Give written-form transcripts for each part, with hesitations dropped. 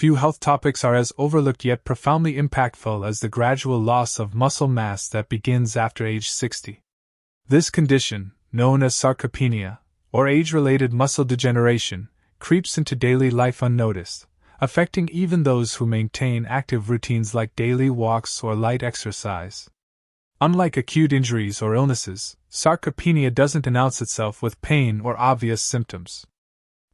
Few health topics are as overlooked yet profoundly impactful as the gradual loss of muscle mass that begins after age 60. This condition, known as sarcopenia, or age-related muscle degeneration, creeps into daily life unnoticed, affecting even those who maintain active routines like daily walks or light exercise. Unlike acute injuries or illnesses, sarcopenia doesn't announce itself with pain or obvious symptoms.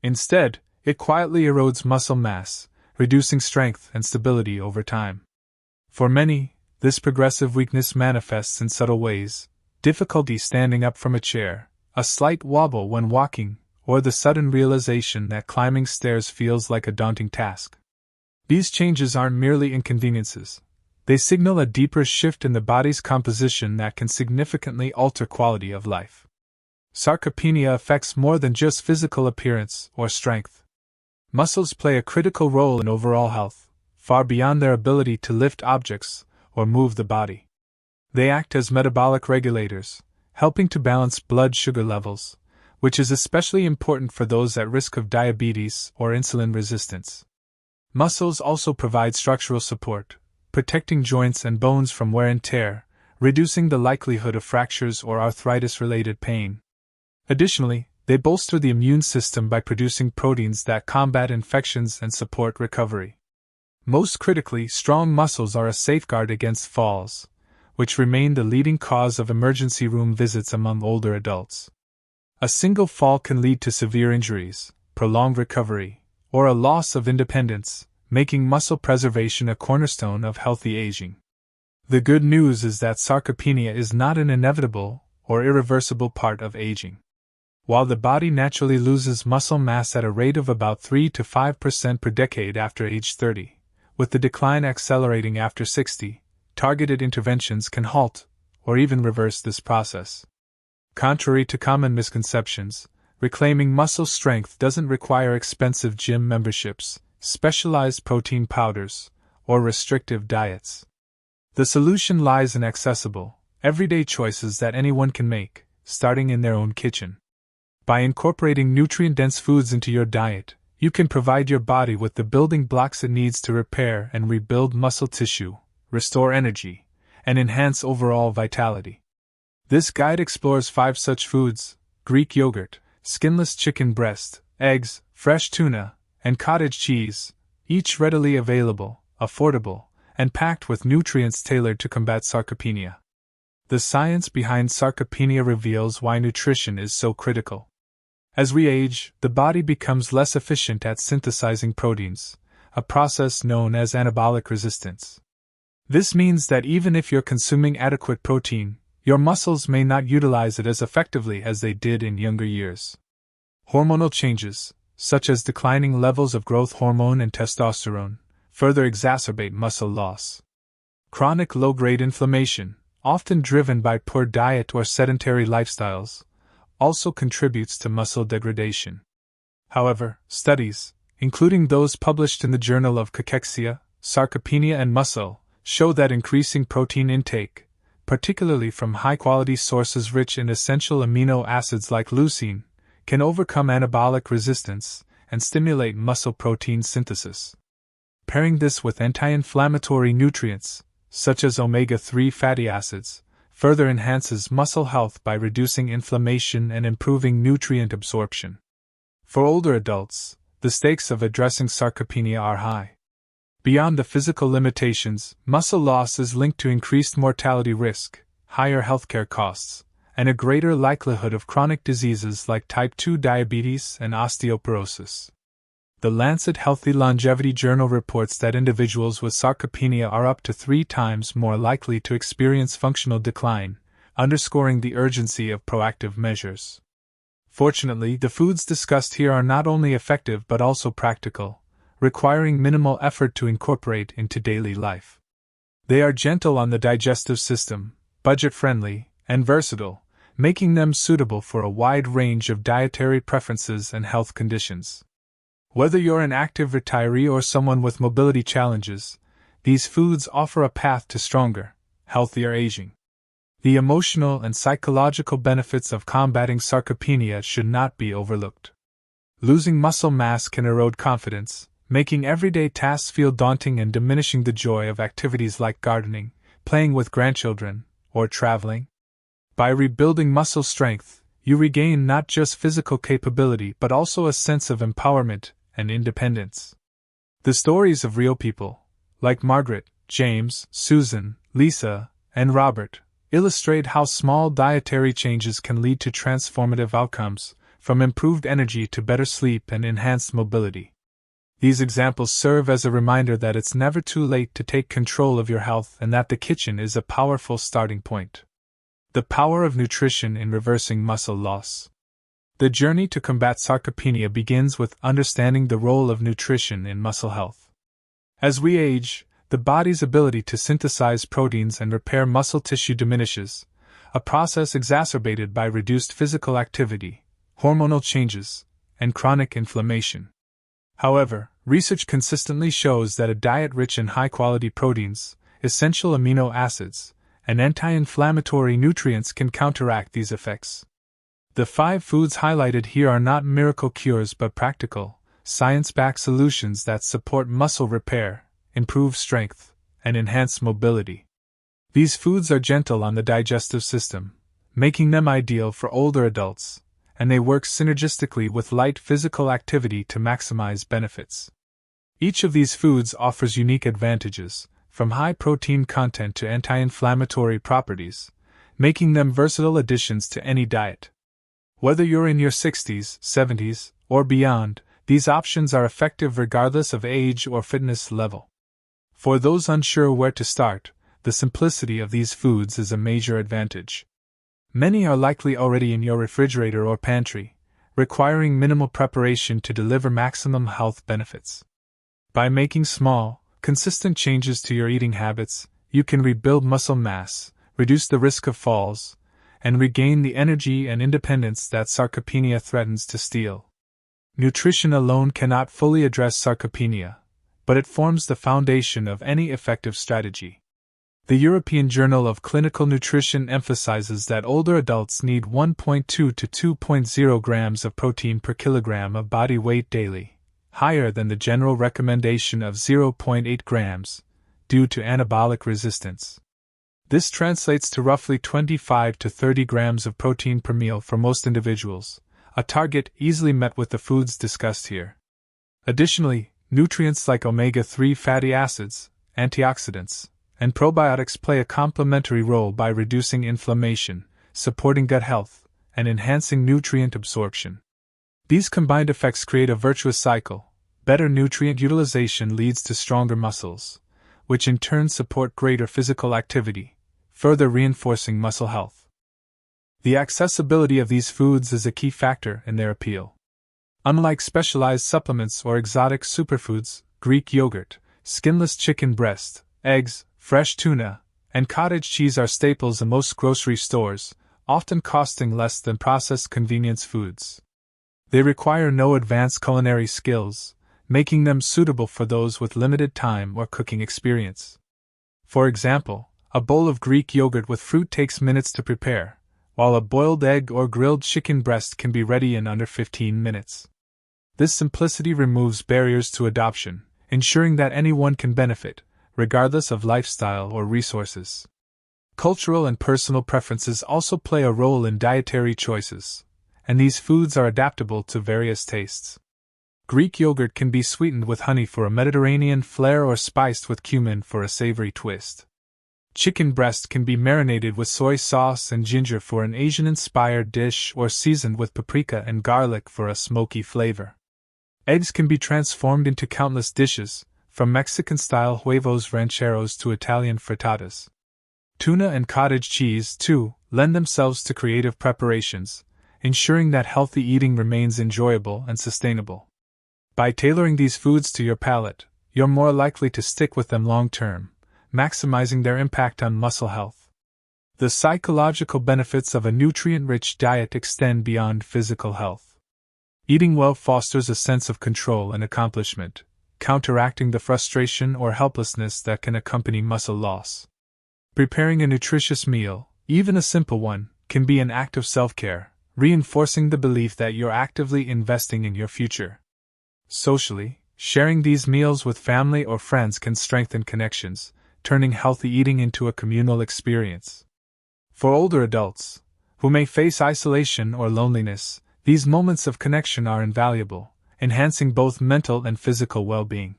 Instead, it quietly erodes muscle mass, reducing strength and stability over time. For many, this progressive weakness manifests in subtle ways: difficulty standing up from a chair, a slight wobble when walking, or the sudden realization that climbing stairs feels like a daunting task. These changes aren't merely inconveniences. They signal a deeper shift in the body's composition that can significantly alter quality of life. Sarcopenia affects more than just physical appearance or strength. Muscles play a critical role in overall health, far beyond their ability to lift objects or move the body. They act as metabolic regulators, helping to balance blood sugar levels, which is especially important for those at risk of diabetes or insulin resistance. Muscles also provide structural support, protecting joints and bones from wear and tear, reducing the likelihood of fractures or arthritis-related pain. Additionally, they bolster the immune system by producing proteins that combat infections and support recovery. Most critically, strong muscles are a safeguard against falls, which remain the leading cause of emergency room visits among older adults. A single fall can lead to severe injuries, prolonged recovery, or a loss of independence, making muscle preservation a cornerstone of healthy aging. The good news is that sarcopenia is not an inevitable or irreversible part of aging. While the body naturally loses muscle mass at a rate of about 3 to 5% per decade after age 30, with the decline accelerating after 60, targeted interventions can halt or even reverse this process. Contrary to common misconceptions, reclaiming muscle strength doesn't require expensive gym memberships, specialized protein powders, or restrictive diets. The solution lies in accessible, everyday choices that anyone can make, starting in their own kitchen. By incorporating nutrient-dense foods into your diet, you can provide your body with the building blocks it needs to repair and rebuild muscle tissue, restore energy, and enhance overall vitality. This guide explores 5 such foods: Greek yogurt, skinless chicken breast, eggs, fresh tuna, and cottage cheese, each readily available, affordable, and packed with nutrients tailored to combat sarcopenia. The science behind sarcopenia reveals why nutrition is so critical. As we age, the body becomes less efficient at synthesizing proteins, a process known as anabolic resistance. This means that even if you're consuming adequate protein, your muscles may not utilize it as effectively as they did in younger years. Hormonal changes, such as declining levels of growth hormone and testosterone, further exacerbate muscle loss. Chronic low-grade inflammation, often driven by poor diet or sedentary lifestyles, also contributes to muscle degradation. However, studies, including those published in the Journal of Cachexia, Sarcopenia and Muscle, show that increasing protein intake, particularly from high-quality sources rich in essential amino acids like leucine, can overcome anabolic resistance and stimulate muscle protein synthesis. Pairing this with anti-inflammatory nutrients, such as omega-3 fatty acids, further enhances muscle health by reducing inflammation and improving nutrient absorption. For older adults, the stakes of addressing sarcopenia are high. Beyond the physical limitations, muscle loss is linked to increased mortality risk, higher healthcare costs, and a greater likelihood of chronic diseases like type 2 diabetes and osteoporosis. The Lancet Healthy Longevity Journal reports that individuals with sarcopenia are up to 3 times more likely to experience functional decline, underscoring the urgency of proactive measures. Fortunately, the foods discussed here are not only effective but also practical, requiring minimal effort to incorporate into daily life. They are gentle on the digestive system, budget-friendly, and versatile, making them suitable for a wide range of dietary preferences and health conditions. Whether you're an active retiree or someone with mobility challenges, these foods offer a path to stronger, healthier aging. The emotional and psychological benefits of combating sarcopenia should not be overlooked. Losing muscle mass can erode confidence, making everyday tasks feel daunting and diminishing the joy of activities like gardening, playing with grandchildren, or traveling. By rebuilding muscle strength, you regain not just physical capability but also a sense of empowerment and independence. The stories of real people, like Margaret, James, Susan, Lisa, and Robert, illustrate how small dietary changes can lead to transformative outcomes, from improved energy to better sleep and enhanced mobility. These examples serve as a reminder that it's never too late to take control of your health and that the kitchen is a powerful starting point. The power of nutrition in reversing muscle loss. The journey to combat sarcopenia begins with understanding the role of nutrition in muscle health. As we age, the body's ability to synthesize proteins and repair muscle tissue diminishes, a process exacerbated by reduced physical activity, hormonal changes, and chronic inflammation. However, research consistently shows that a diet rich in high-quality proteins, essential amino acids, and anti-inflammatory nutrients can counteract these effects. The 5 foods highlighted here are not miracle cures but practical, science-backed solutions that support muscle repair, improve strength, and enhance mobility. These foods are gentle on the digestive system, making them ideal for older adults, and they work synergistically with light physical activity to maximize benefits. Each of these foods offers unique advantages, from high protein content to anti-inflammatory properties, making them versatile additions to any diet. Whether you're in your 60s, 70s, or beyond, these options are effective regardless of age or fitness level. For those unsure where to start, the simplicity of these foods is a major advantage. Many are likely already in your refrigerator or pantry, requiring minimal preparation to deliver maximum health benefits. By making small, consistent changes to your eating habits, you can rebuild muscle mass, reduce the risk of falls, and regain the energy and independence that sarcopenia threatens to steal. Nutrition alone cannot fully address sarcopenia, but it forms the foundation of any effective strategy. The European Journal of Clinical Nutrition emphasizes that older adults need 1.2 to 2.0 grams of protein per kilogram of body weight daily, higher than the general recommendation of 0.8 grams, due to anabolic resistance. This translates to roughly 25 to 30 grams of protein per meal for most individuals, a target easily met with the foods discussed here. Additionally, nutrients like omega-3 fatty acids, antioxidants, and probiotics play a complementary role by reducing inflammation, supporting gut health, and enhancing nutrient absorption. These combined effects create a virtuous cycle. Better nutrient utilization leads to stronger muscles, which in turn support greater physical activity, further reinforcing muscle health. The accessibility of these foods is a key factor in their appeal. Unlike specialized supplements or exotic superfoods, Greek yogurt, skinless chicken breast, eggs, fresh tuna, and cottage cheese are staples in most grocery stores, often costing less than processed convenience foods. They require no advanced culinary skills, making them suitable for those with limited time or cooking experience. For example, a bowl of Greek yogurt with fruit takes minutes to prepare, while a boiled egg or grilled chicken breast can be ready in under 15 minutes. This simplicity removes barriers to adoption, ensuring that anyone can benefit, regardless of lifestyle or resources. Cultural and personal preferences also play a role in dietary choices, and these foods are adaptable to various tastes. Greek yogurt can be sweetened with honey for a Mediterranean flair or spiced with cumin for a savory twist. Chicken breast can be marinated with soy sauce and ginger for an Asian-inspired dish or seasoned with paprika and garlic for a smoky flavor. Eggs can be transformed into countless dishes, from Mexican-style huevos rancheros to Italian frittatas. Tuna and cottage cheese, too, lend themselves to creative preparations, ensuring that healthy eating remains enjoyable and sustainable. By tailoring these foods to your palate, you're more likely to stick with them long-term, maximizing their impact on muscle health. The psychological benefits of a nutrient-rich diet extend beyond physical health. Eating well fosters a sense of control and accomplishment, counteracting the frustration or helplessness that can accompany muscle loss. Preparing a nutritious meal, even a simple one, can be an act of self-care, reinforcing the belief that you're actively investing in your future. Socially, Sharing these meals with family or friends can strengthen connections, turning healthy eating into a communal experience. For older adults, who may face isolation or loneliness, these moments of connection are invaluable, enhancing both mental and physical well-being.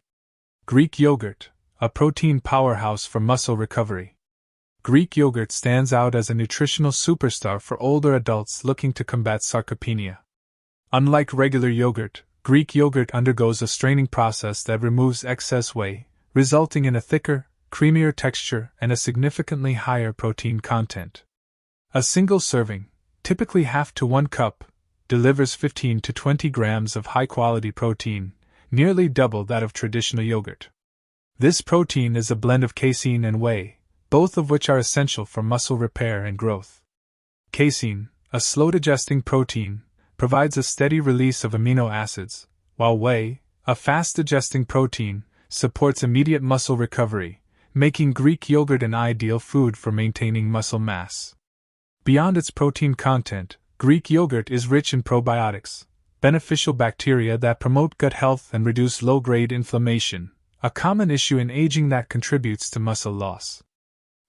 Greek yogurt, a protein powerhouse for muscle recovery. Greek yogurt stands out as a nutritional superstar for older adults looking to combat sarcopenia. Unlike regular yogurt, Greek yogurt undergoes a straining process that removes excess whey, resulting in a thicker, creamier texture and a significantly higher protein content. A single serving, typically half to 1 cup, delivers 15 to 20 grams of high-quality protein, nearly double that of traditional yogurt. This protein is a blend of casein and whey, both of which are essential for muscle repair and growth. Casein, a slow-digesting protein, provides a steady release of amino acids, while whey, a fast-digesting protein, supports immediate muscle recovery, making Greek yogurt an ideal food for maintaining muscle mass. Beyond its protein content, Greek yogurt is rich in probiotics, beneficial bacteria that promote gut health and reduce low-grade inflammation, a common issue in aging that contributes to muscle loss.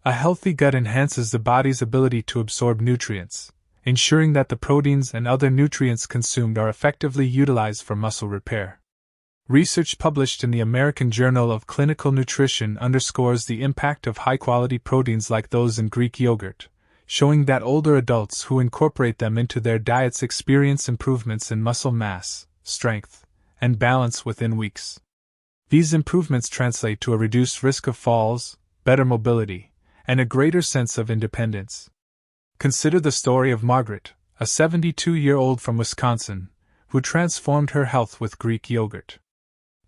A healthy gut enhances the body's ability to absorb nutrients, ensuring that the proteins and other nutrients consumed are effectively utilized for muscle repair. Research published in the American Journal of Clinical Nutrition underscores the impact of high-quality proteins like those in Greek yogurt, showing that older adults who incorporate them into their diets experience improvements in muscle mass, strength, and balance within weeks. These improvements translate to a reduced risk of falls, better mobility, and a greater sense of independence. Consider the story of Margaret, a 72-year-old from Wisconsin, who transformed her health with Greek yogurt.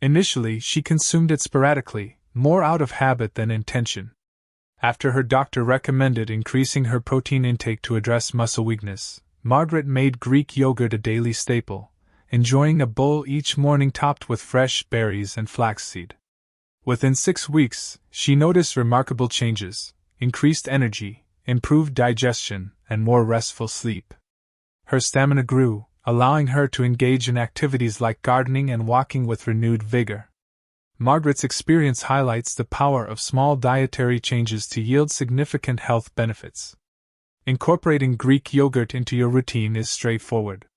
Initially, she consumed it sporadically, more out of habit than intention. After her doctor recommended increasing her protein intake to address muscle weakness, Margaret made Greek yogurt a daily staple, enjoying a bowl each morning topped with fresh berries and flaxseed. Within 6 weeks, she noticed remarkable changes: increased energy, improved digestion, and more restful sleep. Her stamina grew, allowing her to engage in activities like gardening and walking with renewed vigor. Margaret's experience highlights the power of small dietary changes to yield significant health benefits. Incorporating Greek yogurt into your routine is straightforward.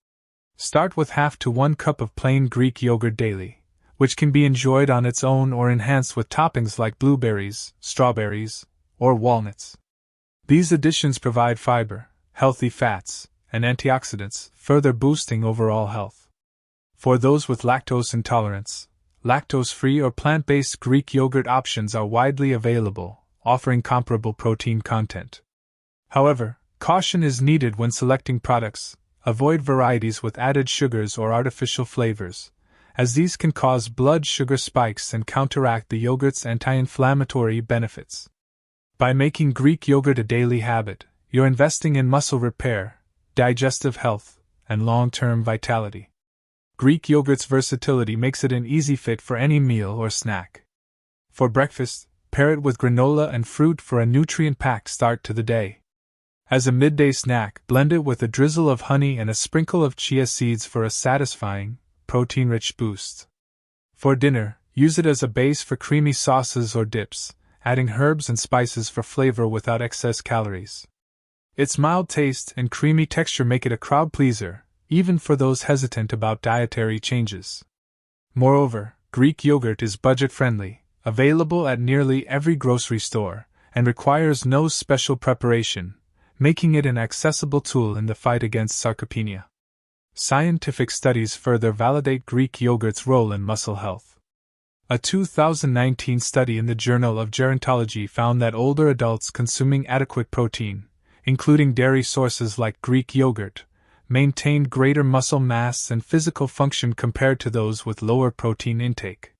Start with half to 1 cup of plain Greek yogurt daily, which can be enjoyed on its own or enhanced with toppings like blueberries, strawberries, or walnuts. These additions provide fiber, healthy fats, and antioxidants, further boosting overall health. For those with lactose intolerance, lactose-free or plant-based Greek yogurt options are widely available, offering comparable protein content. However, caution is needed when selecting products. Avoid varieties with added sugars or artificial flavors, as these can cause blood sugar spikes and counteract the yogurt's anti-inflammatory benefits. By making Greek yogurt a daily habit, you're investing in muscle repair, digestive health, and long-term vitality. Greek yogurt's versatility makes it an easy fit for any meal or snack. For breakfast, pair it with granola and fruit for a nutrient-packed start to the day. As a midday snack, blend it with a drizzle of honey and a sprinkle of chia seeds for a satisfying, protein-rich boost. For dinner, use it as a base for creamy sauces or dips, adding herbs and spices for flavor without excess calories. Its mild taste and creamy texture make it a crowd pleaser, even for those hesitant about dietary changes. Moreover, Greek yogurt is budget-friendly, available at nearly every grocery store, and requires no special preparation, making it an accessible tool in the fight against sarcopenia. Scientific studies further validate Greek yogurt's role in muscle health. A 2019 study in the Journal of Gerontology found that older adults consuming adequate protein, including dairy sources like Greek yogurt, maintained greater muscle mass and physical function compared to those with lower protein intake.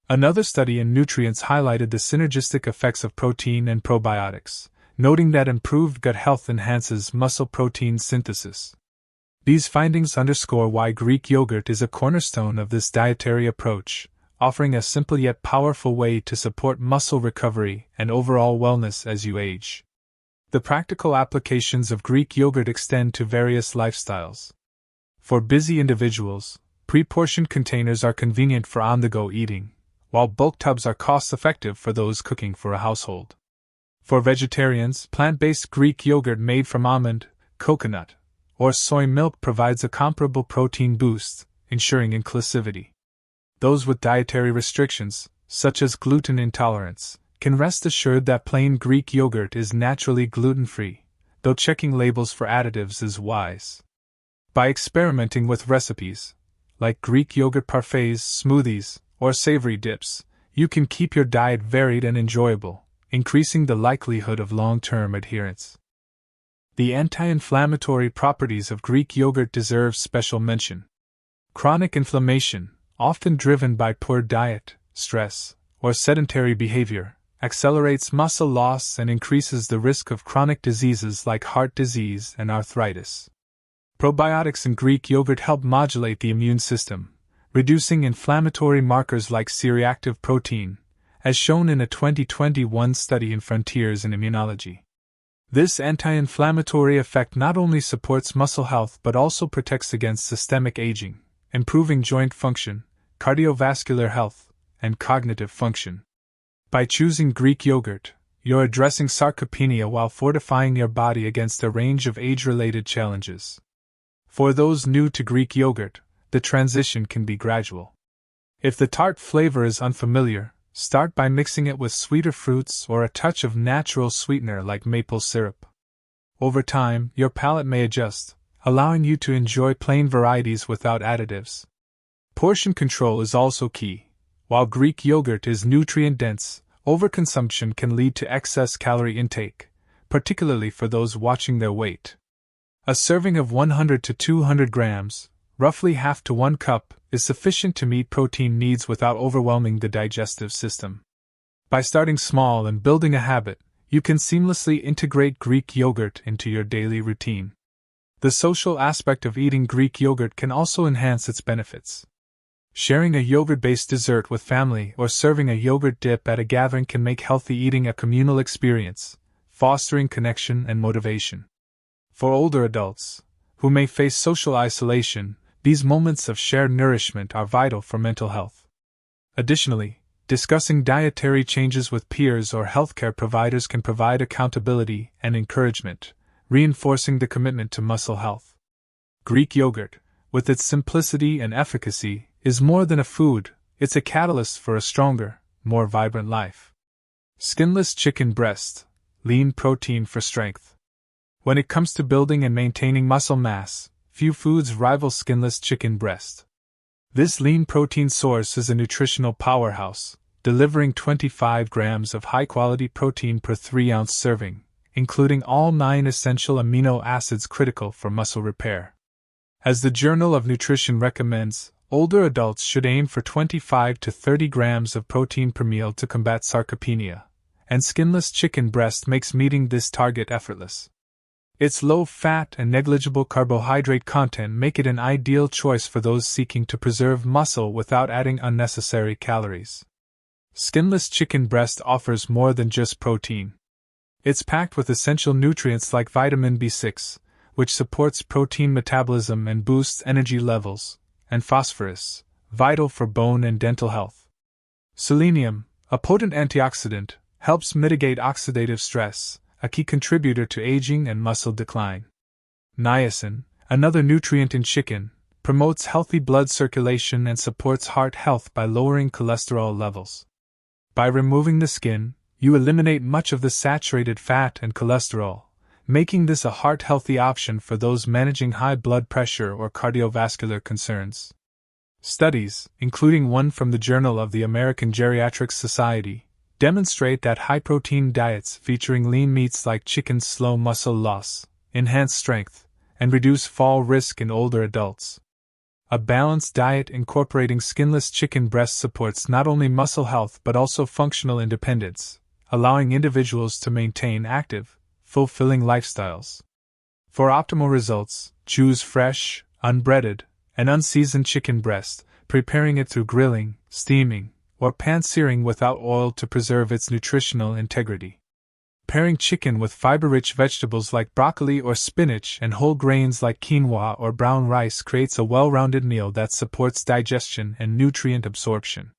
Another study in Nutrients highlighted the synergistic effects of protein and probiotics, noting that improved gut health enhances muscle protein synthesis. These findings underscore why Greek yogurt is a cornerstone of this dietary approach, offering a simple yet powerful way to support muscle recovery and overall wellness as you age. The practical applications of Greek yogurt extend to various lifestyles. For busy individuals, Pre-portioned containers are convenient for on-the-go eating, while bulk tubs are cost-effective for those cooking for a household. For vegetarians, plant-based Greek yogurt made from almond, coconut, or soy milk provides a comparable protein boost, ensuring inclusivity. Those with dietary restrictions, such as gluten intolerance, can rest assured that plain Greek yogurt is naturally gluten-free, though checking labels for additives is wise. By experimenting with recipes, like Greek yogurt parfaits, smoothies, or savory dips, you can keep your diet varied and enjoyable, increasing the likelihood of long-term adherence. The anti-inflammatory properties of Greek yogurt deserve special mention. Chronic inflammation, often driven by poor diet, stress, or sedentary behavior, accelerates muscle loss and increases the risk of chronic diseases like heart disease and arthritis. Probiotics in Greek yogurt help modulate the immune system, reducing inflammatory markers like C-reactive protein, as shown in a 2021 study in Frontiers in Immunology. This anti-inflammatory effect not only supports muscle health but also protects against systemic aging, improving joint function, cardiovascular health, and cognitive function. By choosing Greek yogurt, you're addressing sarcopenia while fortifying your body against a range of age-related challenges. For those new to Greek yogurt, the transition can be gradual. If the tart flavor is unfamiliar, start by mixing it with sweeter fruits or a touch of natural sweetener like maple syrup. Over time, your palate may adjust, allowing you to enjoy plain varieties without additives. Portion control is also key. While Greek yogurt is nutrient-dense, overconsumption can lead to excess calorie intake, particularly for those watching their weight. A serving of 100 to 200 grams, roughly half to 1 cup, is sufficient to meet protein needs without overwhelming the digestive system. By starting small and building a habit, you can seamlessly integrate Greek yogurt into your daily routine. The social aspect of eating Greek yogurt can also enhance its benefits. Sharing a yogurt-based dessert with family or serving a yogurt dip at a gathering can make healthy eating a communal experience, fostering connection and motivation. For older adults, who may face social isolation, these moments of shared nourishment are vital for mental health. Additionally, discussing dietary changes with peers or healthcare providers can provide accountability and encouragement, reinforcing the commitment to muscle health. Greek yogurt, with its simplicity and efficacy, is more than a food, it's a catalyst for a stronger, more vibrant life. Skinless chicken breast, lean protein for strength. When it comes to building and maintaining muscle mass, few foods rival skinless chicken breast. This lean protein source is a nutritional powerhouse, delivering 25 grams of high-quality protein per 3-ounce serving, including all 9 essential amino acids critical for muscle repair. As the Journal of Nutrition recommends, older adults should aim for 25 to 30 grams of protein per meal to combat sarcopenia, and skinless chicken breast makes meeting this target effortless. Its low fat and negligible carbohydrate content make it an ideal choice for those seeking to preserve muscle without adding unnecessary calories. Skinless chicken breast offers more than just protein. It's packed with essential nutrients like vitamin B6, which supports protein metabolism and boosts energy levels, and phosphorus, vital for bone and dental health. Selenium, a potent antioxidant, helps mitigate oxidative stress, a key contributor to aging and muscle decline. Niacin, another nutrient in chicken, promotes healthy blood circulation and supports heart health by lowering cholesterol levels. By removing the skin, you eliminate much of the saturated fat and cholesterol, making this a heart-healthy option for those managing high blood pressure or cardiovascular concerns. Studies, including one from the Journal of the American Geriatric Society, demonstrate that high-protein diets featuring lean meats like chicken slow muscle loss, enhance strength, and reduce fall risk in older adults. A balanced diet incorporating skinless chicken breast supports not only muscle health but also functional independence, allowing individuals to maintain active, fulfilling lifestyles. For optimal results, choose fresh, unbreaded, and unseasoned chicken breast, preparing it through grilling, steaming, or pan-searing without oil to preserve its nutritional integrity. pairing chicken with fiber-rich vegetables like broccoli or spinach and whole grains like quinoa or brown rice creates a well-rounded meal that supports digestion and nutrient absorption.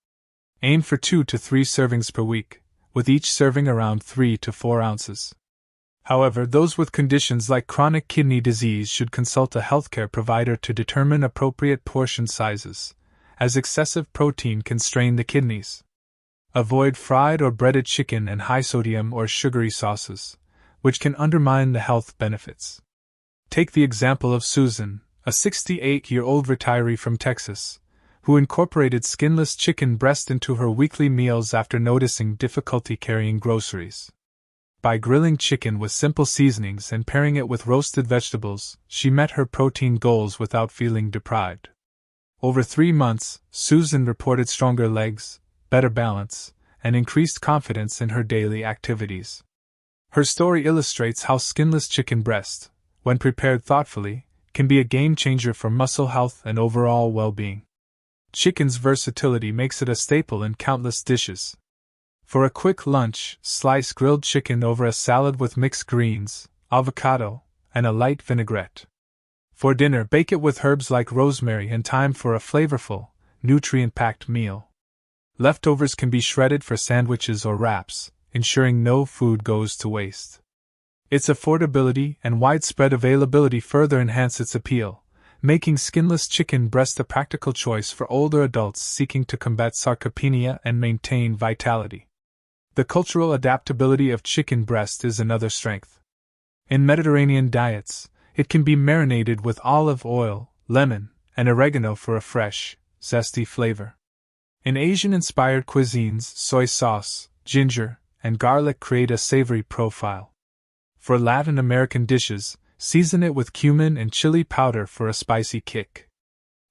Aim for 2 to 3 servings per week, with each serving around 3 to 4 ounces. However, those with conditions like chronic kidney disease should consult a healthcare provider to determine appropriate portion sizes, as excessive protein can strain the kidneys. Avoid fried or breaded chicken and high-sodium or sugary sauces, which can undermine the health benefits. Take the example of Susan, a 68-year-old retiree from Texas, who incorporated skinless chicken breast into her weekly meals after noticing difficulty carrying groceries. By grilling chicken with simple seasonings and pairing it with roasted vegetables, she met her protein goals without feeling deprived. Over 3 months, Susan reported stronger legs, better balance, and increased confidence in her daily activities. Her story illustrates how skinless chicken breast, when prepared thoughtfully, can be a game-changer for muscle health and overall well-being. Chicken's versatility makes it a staple in countless dishes. For a quick lunch, slice grilled chicken over a salad with mixed greens, avocado, and a light vinaigrette. For dinner, bake it with herbs like rosemary and thyme for a flavorful, nutrient-packed meal. Leftovers can be shredded for sandwiches or wraps, ensuring no food goes to waste. Its affordability and widespread availability further enhance its appeal, making skinless chicken breast a practical choice for older adults seeking to combat sarcopenia and maintain vitality. The cultural adaptability of chicken breast is another strength. In Mediterranean diets, it can be marinated with olive oil, lemon, and oregano for a fresh, zesty flavor. In Asian-inspired cuisines, soy sauce, ginger, and garlic create a savory profile. For Latin American dishes, season it with cumin and chili powder for a spicy kick.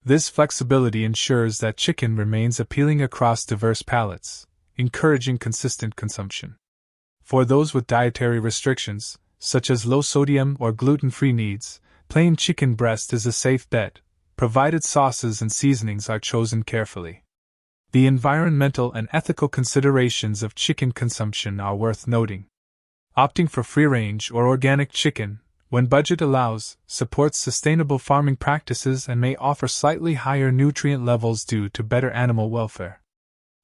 This flexibility ensures that chicken remains appealing across diverse palates, encouraging consistent consumption. For those with dietary restrictions, such as low-sodium or gluten-free needs, plain chicken breast is a safe bet, provided sauces and seasonings are chosen carefully. The environmental and ethical considerations of chicken consumption are worth noting. Opting for free-range or organic chicken, when budget allows, supports sustainable farming practices and may offer slightly higher nutrient levels due to better animal welfare.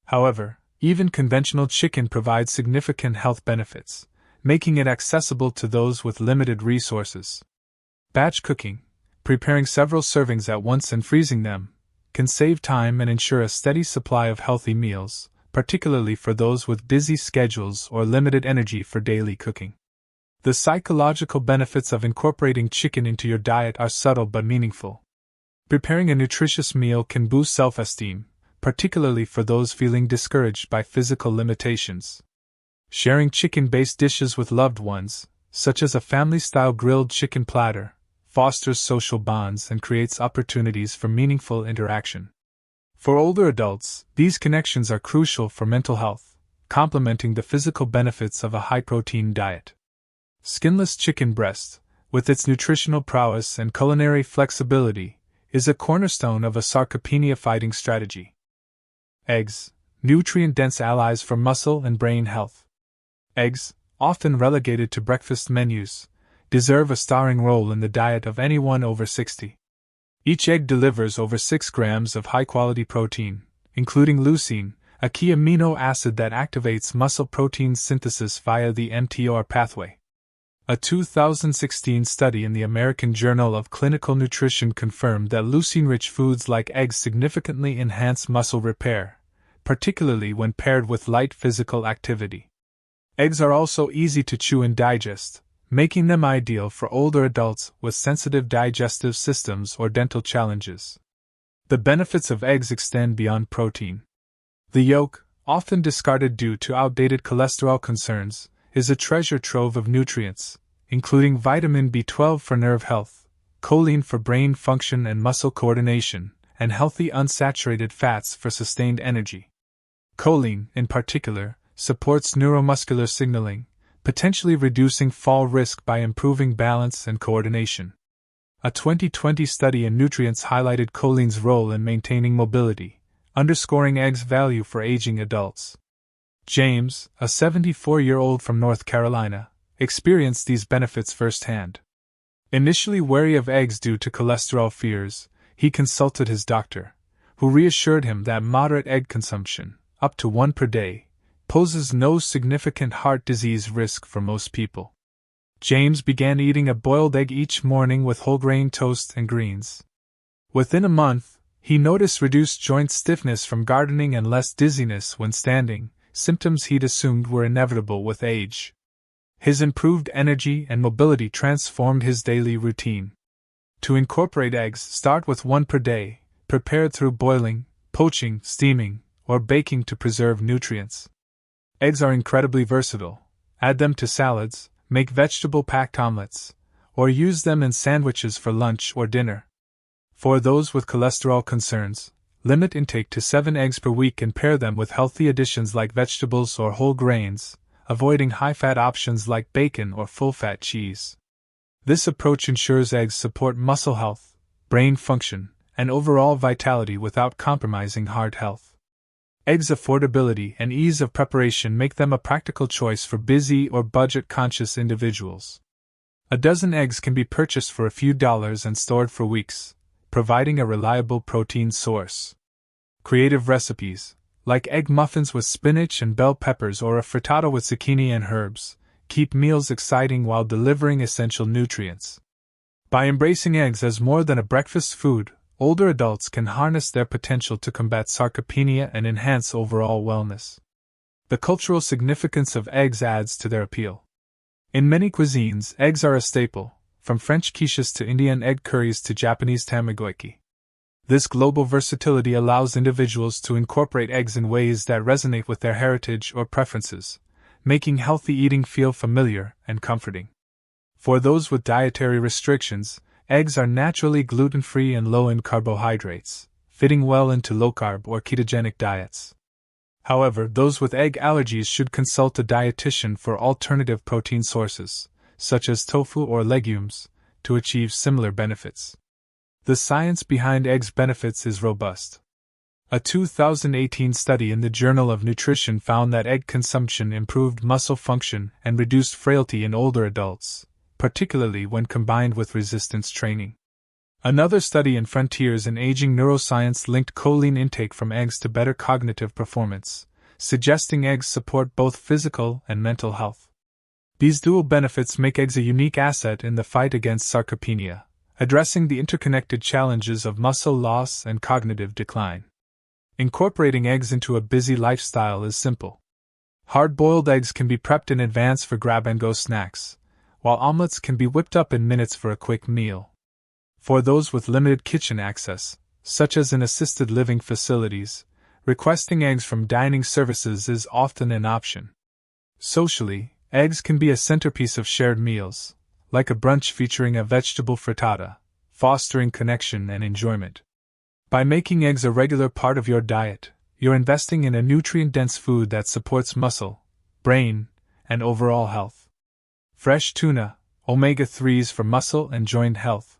However, even conventional chicken provides significant health benefits, making it accessible to those with limited resources. Batch cooking, preparing several servings at once and freezing them, can save time and ensure a steady supply of healthy meals, particularly for those with busy schedules or limited energy for daily cooking. The psychological benefits of incorporating chicken into your diet are subtle but meaningful. Preparing a nutritious meal can boost self-esteem, particularly for those feeling discouraged by physical limitations. Sharing chicken-based dishes with loved ones, such as a family-style grilled chicken platter, fosters social bonds and creates opportunities for meaningful interaction. For older adults, these connections are crucial for mental health, complementing the physical benefits of a high-protein diet. Skinless chicken breast, with its nutritional prowess and culinary flexibility, is a cornerstone of a sarcopenia-fighting strategy. Eggs, nutrient-dense allies for muscle and brain health. Eggs, often relegated to breakfast menus, deserve a starring role in the diet of anyone over 60. Each egg delivers over 6 grams of high-quality protein, including leucine, a key amino acid that activates muscle protein synthesis via the mTOR pathway. A 2016 study in the American Journal of Clinical Nutrition confirmed that leucine-rich foods like eggs significantly enhance muscle repair, particularly when paired with light physical activity. Eggs are also easy to chew and digest, making them ideal for older adults with sensitive digestive systems or dental challenges. The benefits of eggs extend beyond protein. The yolk, often discarded due to outdated cholesterol concerns, is a treasure trove of nutrients, including vitamin B12 for nerve health, choline for brain function and muscle coordination, and healthy unsaturated fats for sustained energy. Choline, in particular, supports neuromuscular signaling, potentially reducing fall risk by improving balance and coordination. A 2020 study in Nutrients highlighted choline's role in maintaining mobility, underscoring eggs' value for aging adults. James, a 74-year-old from North Carolina, experienced these benefits firsthand. Initially wary of eggs due to cholesterol fears, he consulted his doctor, who reassured him that moderate egg consumption, up to 1 per day, poses no significant heart disease risk for most people. James began eating a boiled egg each morning with whole grain toast and greens. Within a month, he noticed reduced joint stiffness from gardening and less dizziness when standing, symptoms he'd assumed were inevitable with age. His improved energy and mobility transformed his daily routine. To incorporate eggs, start with 1 per day, prepared through boiling, poaching, steaming, or baking to preserve nutrients. Eggs are incredibly versatile. Add them to salads, make vegetable-packed omelets, or use them in sandwiches for lunch or dinner. For those with cholesterol concerns, limit intake to 7 eggs per week and pair them with healthy additions like vegetables or whole grains, avoiding high-fat options like bacon or full-fat cheese. This approach ensures eggs support muscle health, brain function, and overall vitality without compromising heart health. Eggs' affordability and ease of preparation make them a practical choice for busy or budget-conscious individuals. A dozen eggs can be purchased for a few dollars and stored for weeks, providing a reliable protein source. Creative recipes, like egg muffins with spinach and bell peppers or a frittata with zucchini and herbs, keep meals exciting while delivering essential nutrients. By embracing eggs as more than a breakfast food, older adults can harness their potential to combat sarcopenia and enhance overall wellness. The cultural significance of eggs adds to their appeal. In many cuisines, eggs are a staple, from French quiches to Indian egg curries to Japanese tamagoyaki. This global versatility allows individuals to incorporate eggs in ways that resonate with their heritage or preferences, making healthy eating feel familiar and comforting. For those with dietary restrictions, eggs are naturally gluten-free and low in carbohydrates, fitting well into low-carb or ketogenic diets. However, those with egg allergies should consult a dietitian for alternative protein sources, such as tofu or legumes, to achieve similar benefits. The science behind eggs' benefits is robust. A 2018 study in the Journal of Nutrition found that egg consumption improved muscle function and reduced frailty in older adults, particularly when combined with resistance training. Another study in Frontiers in Aging Neuroscience linked choline intake from eggs to better cognitive performance, suggesting eggs support both physical and mental health. These dual benefits make eggs a unique asset in the fight against sarcopenia, addressing the interconnected challenges of muscle loss and cognitive decline. Incorporating eggs into a busy lifestyle is simple. Hard-boiled eggs can be prepped in advance for grab-and-go snacks, while omelets can be whipped up in minutes for a quick meal. For those with limited kitchen access, such as in assisted living facilities, requesting eggs from dining services is often an option. Socially, eggs can be a centerpiece of shared meals, like a brunch featuring a vegetable frittata, fostering connection and enjoyment. By making eggs a regular part of your diet, you're investing in a nutrient-dense food that supports muscle, brain, and overall health. Fresh tuna, omega-3s for muscle and joint health.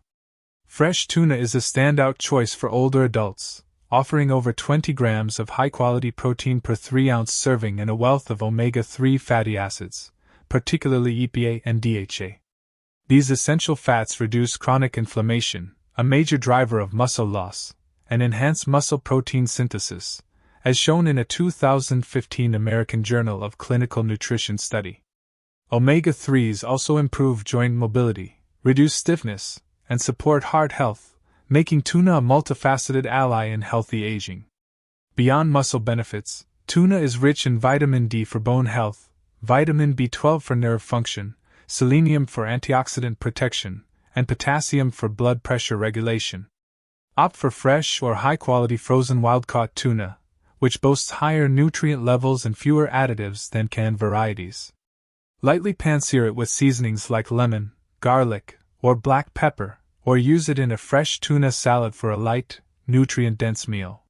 Fresh tuna is a standout choice for older adults, offering over 20 grams of high-quality protein per 3-ounce serving and a wealth of omega-3 fatty acids, particularly EPA and DHA. These essential fats reduce chronic inflammation, a major driver of muscle loss, and enhance muscle protein synthesis, as shown in a 2015 American Journal of Clinical Nutrition study. Omega-3s also improve joint mobility, reduce stiffness, and support heart health, making tuna a multifaceted ally in healthy aging. Beyond muscle benefits, tuna is rich in vitamin D for bone health, vitamin B12 for nerve function, selenium for antioxidant protection, and potassium for blood pressure regulation. Opt for fresh or high-quality frozen wild-caught tuna, which boasts higher nutrient levels and fewer additives than canned varieties. Lightly pan-sear it with seasonings like lemon, garlic, or black pepper, or use it in a fresh tuna salad for a light, nutrient-dense meal.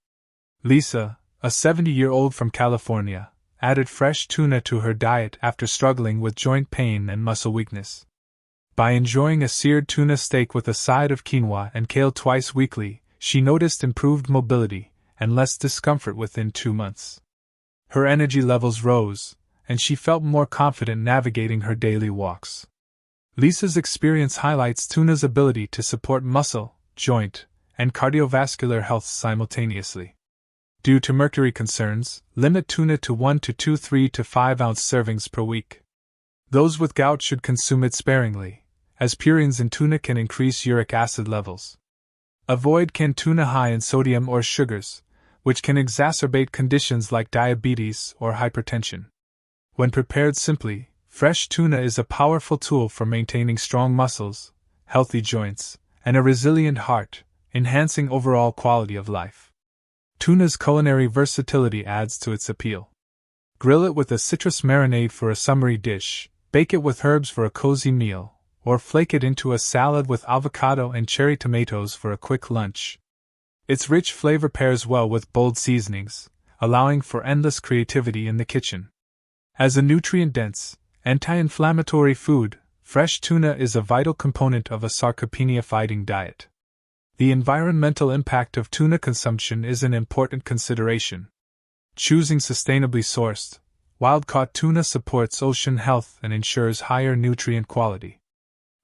Lisa, a 70-year-old from California, added fresh tuna to her diet after struggling with joint pain and muscle weakness. By enjoying a seared tuna steak with a side of quinoa and kale twice weekly, she noticed improved mobility and less discomfort within 2 months. Her energy levels rose, and she felt more confident navigating her daily walks. Lisa's experience highlights tuna's ability to support muscle, joint, and cardiovascular health simultaneously. Due to mercury concerns, limit tuna to 1 to 2 3 to 5 ounce servings per week. Those with gout should consume it sparingly, as purines in tuna can increase uric acid levels. Avoid canned tuna high in sodium or sugars, which can exacerbate conditions like diabetes or hypertension. When prepared simply, fresh tuna is a powerful tool for maintaining strong muscles, healthy joints, and a resilient heart, enhancing overall quality of life. Tuna's culinary versatility adds to its appeal. Grill it with a citrus marinade for a summery dish, bake it with herbs for a cozy meal, or flake it into a salad with avocado and cherry tomatoes for a quick lunch. Its rich flavor pairs well with bold seasonings, allowing for endless creativity in the kitchen. As a nutrient-dense, anti-inflammatory food, fresh tuna is a vital component of a sarcopenia-fighting diet. The environmental impact of tuna consumption is an important consideration. Choosing sustainably sourced, wild-caught tuna supports ocean health and ensures higher nutrient quality.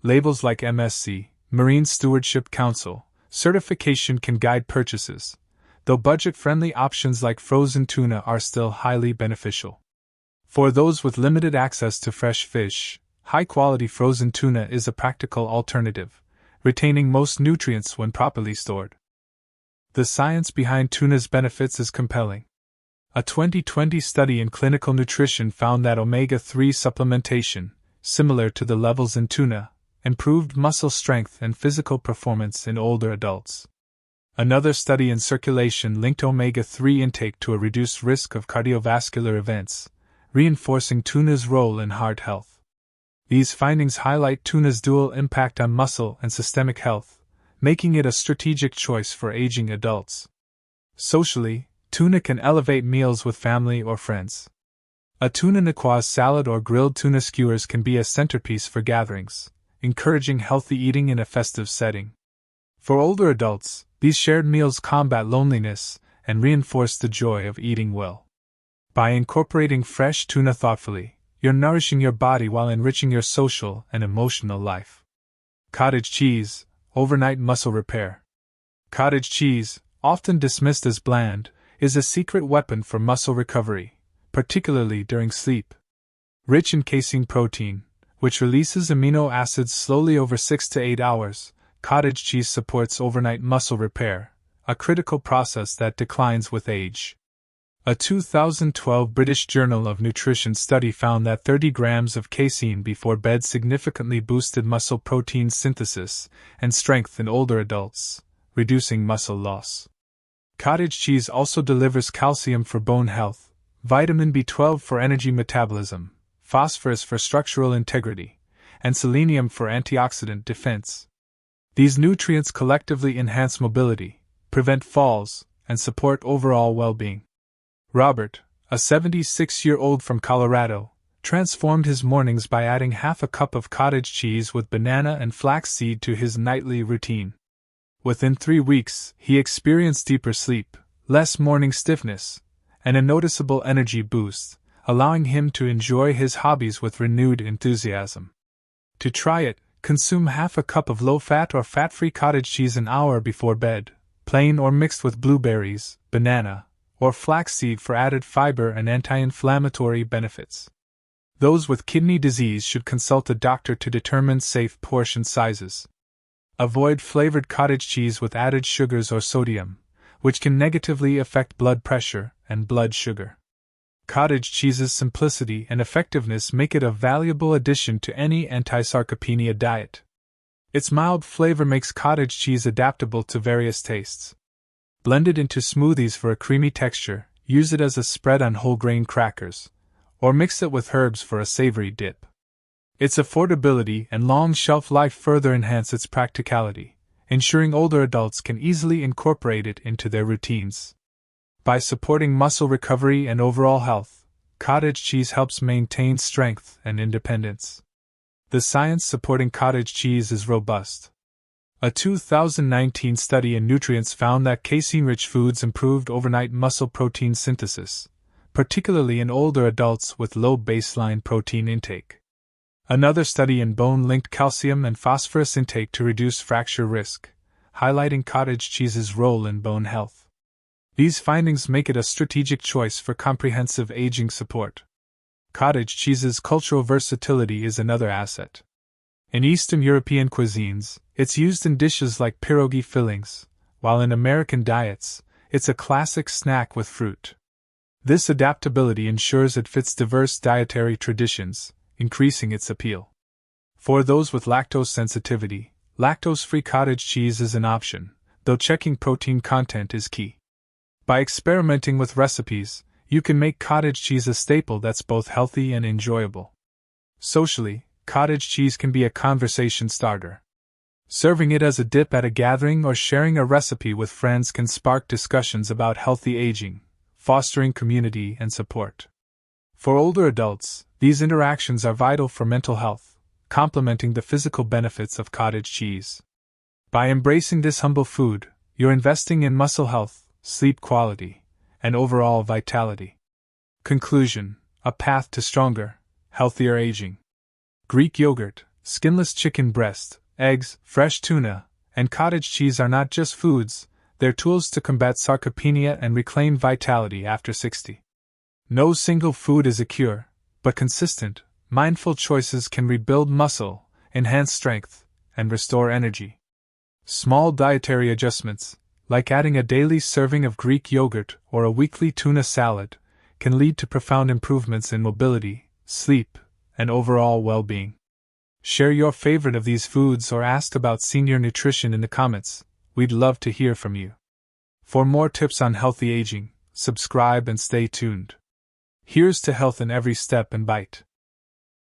Labels like MSC, Marine Stewardship Council, certification can guide purchases, though budget-friendly options like frozen tuna are still highly beneficial. For those with limited access to fresh fish, high-quality frozen tuna is a practical alternative, retaining most nutrients when properly stored. The science behind tuna's benefits is compelling. A 2020 study in clinical nutrition found that omega-3 supplementation, similar to the levels in tuna, improved muscle strength and physical performance in older adults. Another study in Circulation linked omega-3 intake to a reduced risk of cardiovascular events, reinforcing tuna's role in heart health. These findings highlight tuna's dual impact on muscle and systemic health, making it a strategic choice for aging adults. Socially, tuna can elevate meals with family or friends. A tuna niçoise salad or grilled tuna skewers can be a centerpiece for gatherings, encouraging healthy eating in a festive setting. For older adults, these shared meals combat loneliness and reinforce the joy of eating well. By incorporating fresh tuna thoughtfully, you're nourishing your body while enriching your social and emotional life. Cottage cheese, overnight muscle repair. Cottage cheese, often dismissed as bland, is a secret weapon for muscle recovery, particularly during sleep. Rich in casein protein, which releases amino acids slowly over 6 to 8 hours, cottage cheese supports overnight muscle repair, a critical process that declines with age. A 2012 British Journal of Nutrition study found that 30 grams of casein before bed significantly boosted muscle protein synthesis and strength in older adults, reducing muscle loss. Cottage cheese also delivers calcium for bone health, vitamin B12 for energy metabolism, phosphorus for structural integrity, and selenium for antioxidant defense. These nutrients collectively enhance mobility, prevent falls, and support overall well-being. Robert, a 76-year-old from Colorado, transformed his mornings by adding half a cup of cottage cheese with banana and flaxseed to his nightly routine. Within 3 weeks, he experienced deeper sleep, less morning stiffness, and a noticeable energy boost, allowing him to enjoy his hobbies with renewed enthusiasm. To try it, consume half a cup of low-fat or fat-free cottage cheese an hour before bed, plain or mixed with blueberries, banana, or flaxseed for added fiber and anti-inflammatory benefits. Those with kidney disease should consult a doctor to determine safe portion sizes. Avoid flavored cottage cheese with added sugars or sodium, which can negatively affect blood pressure and blood sugar. Cottage cheese's simplicity and effectiveness make it a valuable addition to any anti-sarcopenia diet. Its mild flavor makes cottage cheese adaptable to various tastes. Blend it into smoothies for a creamy texture, use it as a spread on whole grain crackers, or mix it with herbs for a savory dip. Its affordability and long shelf life further enhance its practicality, ensuring older adults can easily incorporate it into their routines. By supporting muscle recovery and overall health, cottage cheese helps maintain strength and independence. The science supporting cottage cheese is robust. A 2019 study in Nutrients found that casein-rich foods improved overnight muscle protein synthesis, particularly in older adults with low baseline protein intake. Another study in bone linked calcium and phosphorus intake to reduce fracture risk, highlighting cottage cheese's role in bone health. These findings make it a strategic choice for comprehensive aging support. Cottage cheese's cultural versatility is another asset. In Eastern European cuisines, it's used in dishes like pierogi fillings, while in American diets, it's a classic snack with fruit. This adaptability ensures it fits diverse dietary traditions, increasing its appeal. For those with lactose sensitivity, lactose-free cottage cheese is an option, though checking protein content is key. By experimenting with recipes, you can make cottage cheese a staple that's both healthy and enjoyable. Socially, cottage cheese can be a conversation starter. Serving it as a dip at a gathering or sharing a recipe with friends can spark discussions about healthy aging, fostering community and support. For older adults, these interactions are vital for mental health, complementing the physical benefits of cottage cheese. By embracing this humble food, you're investing in muscle health, sleep quality, and overall vitality. Conclusion: a path to stronger, healthier aging. Greek yogurt, skinless chicken breast, eggs, fresh tuna, and cottage cheese are not just foods, they're tools to combat sarcopenia and reclaim vitality after 60. No single food is a cure, but consistent, mindful choices can rebuild muscle, enhance strength, and restore energy. Small dietary adjustments, like adding a daily serving of Greek yogurt or a weekly tuna salad, can lead to profound improvements in mobility, sleep, and overall well-being. Share your favorite of these foods or ask about senior nutrition in the comments. We'd love to hear from you. For more tips on healthy aging, subscribe and stay tuned. Here's to health in every step and bite.